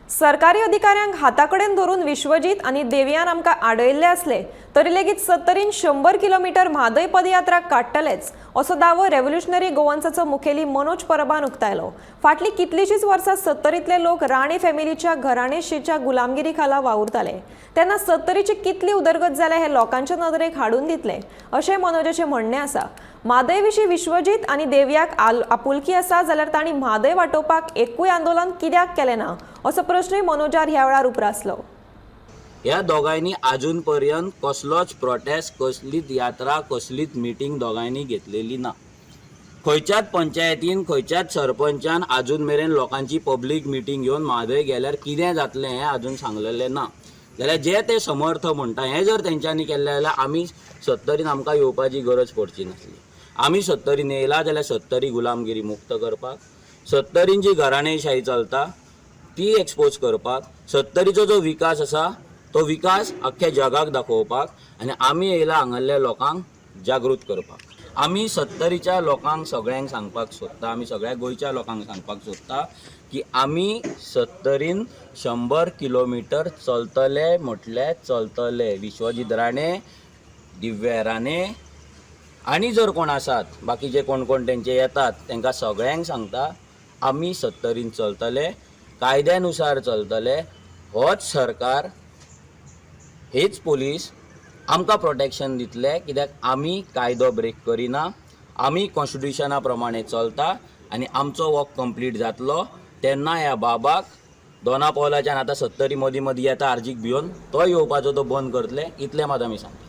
सरकारी अधिकाऱ्यांक हाताकडेन धरून विश्वजीत आणि देवयान आमकां आडयल्ले असले तरी लेगीत 70 100 किलोमीटर म्हादय पदयात्रा काडटलेच असो दावो रेव्होल्युशनरी गोवन्साचो मुखेली मनोज परबान उक्तायलो। फाटली कितलीशींच वर्सां 70तले लोक राणे फॅमिलीच्या घराणेशीच्या गुलामगिरी खाला वावुरताले, तेन्ना 70ची कितली उदरगत जाल्या हे लोकांच्या नदरेक हाडून दितले अशें मनोजाचें म्हणणें आसा। म्हादय विशीं विश्वजीत आनी देवयाक आपुलकी आसा जाल्यार तांणी म्हादय वाटोवपाक एकूय आंदोलन कित्याक केलें ना असो प्रश्नय मनोजार ह्या वेळार उपरासलो। ह्या दोगांयनी आजून पर्यंत कसलोच प्रोटेस्ट, कसलीच यात्रा, कसलीच मिटींग दोगांयनी घेतलेली ना। खंयच्याच पंचायतीन, खंयच्याच सरपंचान आजून मेरेन लोकांची पब्लीक मिटींग घेवन म्हादय गेल्यार कितें जातलें हें आजून सांगलेलें ना। जाल्यार जे ते समर्थ म्हणटा हें जर तेंच्यांनी केलें जाल्यार आमी 70रीन आमकां येवपाची गरज पडची नासली। आमी 70रीन येयला जाल्यार 70री गुलामगिरी मुक्त करपाक, 70रीन जी घराणेशाही चलता ती एक्सपोज करपाक, 70रीचो जो विकास आसा तो विकास अख्ख्या जगाक दाखोवपाक आनी आमी येयला हांगासरल्या लोकांक जागृत करपाक। आमी 70रीच्या लोकांक सगळ्यांक सांगपाक सोदता, आमी सगळ्या गोंयच्या लोकांक सांगपाक सोदता की आमी 70रीन 100 किलोमीटर चलतले म्हटल्यार चलतले। विश्वजीत राणे, दिव्या राणे आनी जर कोण आसात बाकीचे कोण कोण तेंचे येतात तांकां सगळ्यांक सांगता आमी 70रीन चलतले, कायद्यानुसार चलतले। होच सरकार, हेच पोलीस आमकां प्रोटेक्शन दितले कित्याक आमी कायदो ब्रेक करिना, आमी कॉन्स्टिट्युशना प्रमाणे चलता आनी आमचो वर्क कंप्लीट जातलो तेन्ना ह्या बाबाक दोना पावलाच्यान आतां 70री मदीं मदीं येता आर्जीक भिवन तो येवपाचो तो बंद करतले, इतलें मात आमी सांगता।